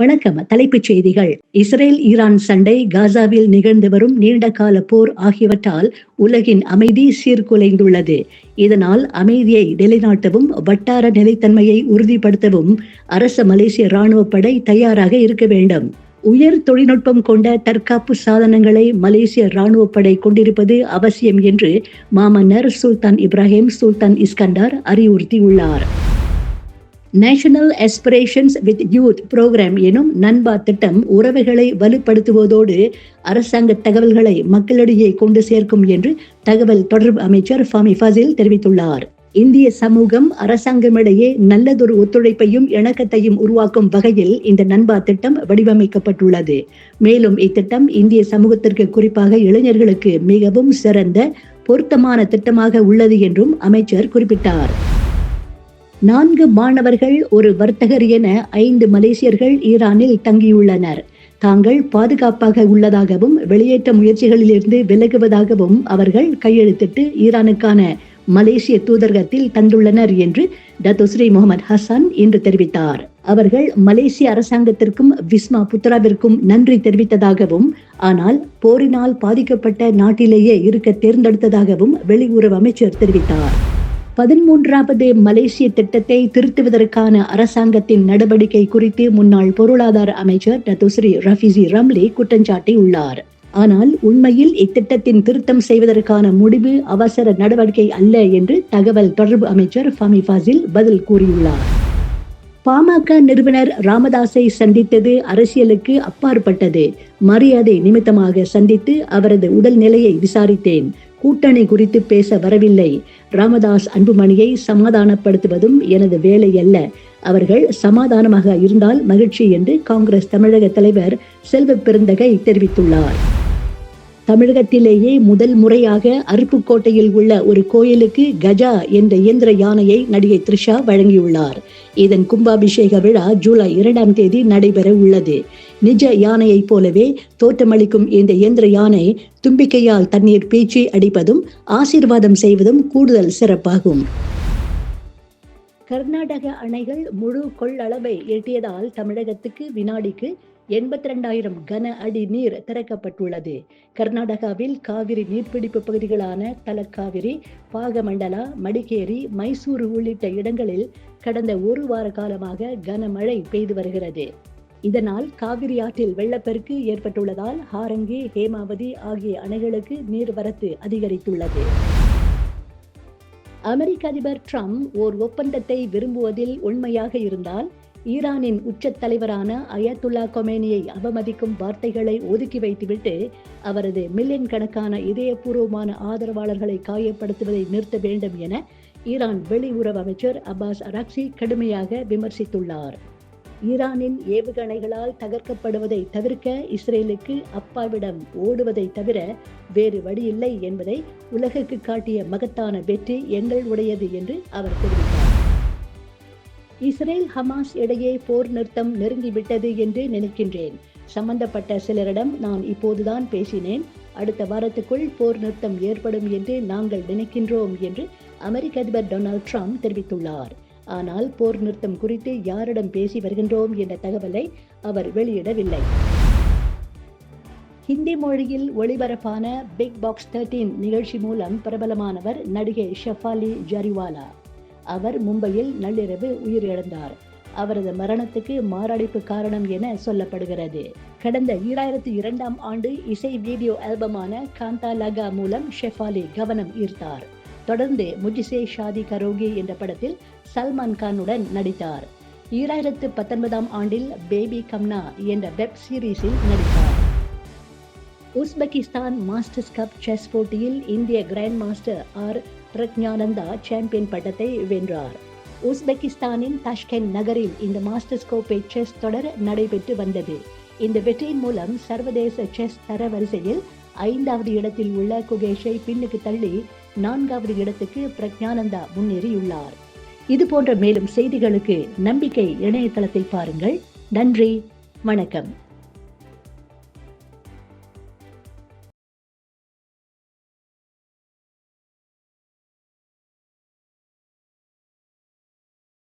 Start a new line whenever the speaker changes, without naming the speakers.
வணக்கம். தலைப்புச் செய்திகள். இஸ்ரேல் ஈரான் சண்டை, காசாவில் நிகழ்ந்து வரும் நீண்டகால போர் ஆகியவற்றால் உலகின் அமைதி சீர்குலைந்துள்ளது. இதனால் அமைதியை நிலைநாட்டவும், வட்டார நிலைத்தன்மையை உறுதிப்படுத்தவும் அரச மலேசிய ராணுவப் படை தயாராக இருக்க வேண்டும். உயர் தொழில்நுட்பம் கொண்ட தற்காப்பு சாதனங்களை மலேசிய ராணுவப் படை கொண்டிருப்பது அவசியம் என்று மாமன்னர் சுல்தான் இப்ராஹிம் சுல்தான் இஸ்கண்டார் அறிவுறுத்தியுள்ளார். National aspirations with youth program எனும் நன்பா திட்டம் உறவுகளை வலுப்படுத்துவதோடு அரசாங்க தகவல்களை மக்களிடையே கொண்டு சேர்க்கும் என்று தகவல் தொடர்பு அமைச்சர் ஃபாமி ஃபாசில் தெரிவித்துள்ளார். இந்திய சமூகம் அரசாங்கமிடையே நல்லதொரு ஒத்துழைப்பையும் இணக்கத்தையும் உருவாக்கும் வகையில் இந்த நன்பா திட்டம் வடிவமைக்கப்பட்டுள்ளது. மேலும் இத்திட்டம் இந்திய சமூகத்திற்கு, குறிப்பாக இளைஞர்களுக்கு மிகவும் சிறந்த பொருத்தமான திட்டமாக உள்ளது என்றும் அமைச்சர் குறிப்பிட்டார். 4 மாணவர்கள், ஒரு வர்த்தகர் என 5 மலேசியர்கள் ஈரானில் தங்கியுள்ளனர். தாங்கள் பாதுகாப்பாக உள்ளதாகவும் வெளியேற்ற முயற்சிகளிலிருந்து விலகுவதாகவும் அவர்கள் கையெழுத்திட்டு ஈரானுக்கான மலேசிய தூதரகத்தில் தந்துள்ளனர் என்று டத்தோஸ்ரீ முகமது ஹசன் இன்று தெரிவித்தார். அவர்கள் மலேசிய அரசாங்கத்திற்கும் விஸ்மா புத்ராவிற்கும் நன்றி தெரிவித்ததாகவும், ஆனால் போரினால் பாதிக்கப்பட்ட நாட்டிலேயே இருக்க தேர்ந்தெடுத்ததாகவும் வெளியுறவு அமைச்சர் தெரிவித்தார். 13வது மலேசிய திட்டத்தை திருத்துவதற்கான அரசாங்கத்தின் நடவடிக்கை குறித்து முன்னாள் பொருளாதார அமைச்சர் டத்தோஸ்ரீ ரஃபிசி ரம்லி குற்றஞ்சாட்டியுள்ளார். ஆனால் உண்மையில் இத்திட்டத்தின் திருத்தம் செய்வதற்கான முடிவு அவசர நடவடிக்கை அல்ல என்று தகவல் தொடர்பு அமைச்சர் ஃபாமி ஃபாசில் பதில் கூறியுள்ளார். பாமக நிறுவனர் ராமதாஸை சந்தித்தது அரசியலுக்கு அப்பாற்பட்டது. மரியாதை நிமித்தமாக சந்தித்து அவரது உடல் நிலையை விசாரித்தேன். கூட்டணி குறித்து பேச வரவில்லை. ராமதாஸ் அன்புமணியை சமாதானப்படுத்துவதும் எனது வேலை அல்ல. அவர்கள் சமாதானமாக இருந்தால் மகிழ்ச்சி என்று காங்கிரஸ் தமிழக தலைவர் செல்வ பெருந்தகை தெரிவித்துள்ளார். தமிழகத்திலேயே முதல் முறையாக அருப்புக்கோட்டையில் உள்ள ஒரு கோயிலுக்கு கஜா என்ற இயந்திர யானையை நடிகை த்ரிஷா வழங்கியுள்ளார். இதன் கும்பாபிஷேக விழா ஜூலை 2ஆம் தேதி நடைபெற உள்ளது. நிஜ யானையைப் போலவே தோற்றமளிக்கும் இந்த இயந்திர யானை தும்பிக்கையால் தண்ணீர் பீச்சி அடிப்பதும் ஆசீர்வாதம் செய்வதும் கூடுதல் சிறப்பாகும். கர்நாடக அணைகள் முழு கொள்ளளவை எட்டியதால் தமிழகத்துக்கு வினாடிக்கு 82,000 கன அடி நீர் திறக்கப்பட்டுள்ளது. கர்நாடகாவில் காவிரி நீர்பிடிப்பு பகுதிகளான தலக்காவிரி, பாகமண்டலா, மடிக்கேரி, மைசூரு உள்ளிட்ட இடங்களில் கடந்த ஒரு வார காலமாக கனமழை பெய்து வருகிறது. இதனால் காவிரி ஆற்றில் வெள்ளப்பெருக்கு ஏற்பட்டுள்ளதால் ஹாரங்கி, ஹேமாவதி ஆகிய அணைகளுக்கு நீர்வரத்து அதிகரித்துள்ளது. அமெரிக்க அதிபர் ட்ரம்ப் ஓர் ஒப்பந்தத்தை விரும்புவதில் உண்மையாக இருந்தால் ஈரானின் உச்சத் தலைவரான அயத்துல்லா கொமேனியை அவமதிக்கும் வார்த்தைகளை ஒதுக்கி வைத்துவிட்டு அவரது மில்லியன் கணக்கான இதயபூர்வமான ஆதரவாளர்களை காயப்படுத்துவதை நிறுத்த வேண்டும் என ஈரான் வெளியுறவு அமைச்சர் அப்பாஸ் அராக்சி கடுமையாக விமர்சித்துள்ளார். ஈரானின் ஏவுகணைகளால் தகர்க்கப்படுவதை தவிர்க்க இஸ்ரேலுக்கு அப்பாவிடம் ஓடுவதை தவிர வேறு வழியில்லை என்பதை உலகுக்கு காட்டிய மகத்தான வெற்றி எங்களுடையது என்று அவர் தெரிவித்தார். இஸ்ரேல் ஹமாஸ் இடையே போர் நிறுத்தம் நெருங்கிவிட்டது என்று நினைக்கின்றேன். சம்பந்தப்பட்ட சிலரிடம் நான் இப்போதுதான் பேசினேன். அடுத்த வாரத்துக்குள் போர் நிறுத்தம் ஏற்படும் என்று நாங்கள் நினைக்கின்றோம் என்று அமெரிக்க அதிபர் டொனால்ட் ட்ரம்ப் தெரிவித்துள்ளார். ஆனால் போர் நிறுத்தம் குறித்து யாரிடம் பேசி வருகின்றோம் என்ற தகவலை அவர் வெளியிடவில்லை. ஹிந்தி மொழியில் ஒளிபரப்பான பிக் பாஸ் 13 நிகழ்ச்சி மூலம் பிரபலமானவர் நடிகை ஷெஃபாலி ஜரிவாலா. அவர் மும்பையில் நள்ளிரவு உயிரிழந்தார். அவரது மரணத்துக்கு மாரடைப்பு காரணம் என சொல்லப்படுகிறது. கடந்த 2002ஆம் ஆண்டு இசை வீடியோ ஆல்பமான காந்தா லகா மூலம் ஷெஃபாலி கவனம் ஈர்த்தார். தொடர்ந்து முஜ்சே ஷாதி கரோகி என்ற படத்தில் சல்மான் கானுடன் நடித்தார். 2019ஆம் ஆண்டில் பேபி கம்னா என்ற வெப் சீரிஸில் நடித்தார். உஸ்பெகிஸ்தான் மாஸ்டர்ஸ் கப் செஸ் போட்டியில் இந்திய grand master R Praggnanandhaa champion பட்டத்தை வென்றார். உஸ்பெகிஸ்தானின் தாஷ்கெண்ட் நகரில் இந்த மாஸ்டர்ஸ் கோப்பை செஸ் தொடர் நடைபெற்று வந்தது. இந்த வெற்றியின் மூலம் சர்வதேச செஸ் தரவரிசையில் 5வது இடத்தில் உள்ள குகேஷை பின்னுக்கு தள்ளி 4வது இடத்துக்கு பிரக்ஞானந்தா முன்னேறியுள்ளார். இதுபோன்ற மேலும் செய்திகளுக்கு நம்பிக்கை இணையதளத்தை பாருங்கள். நன்றி, வணக்கம்.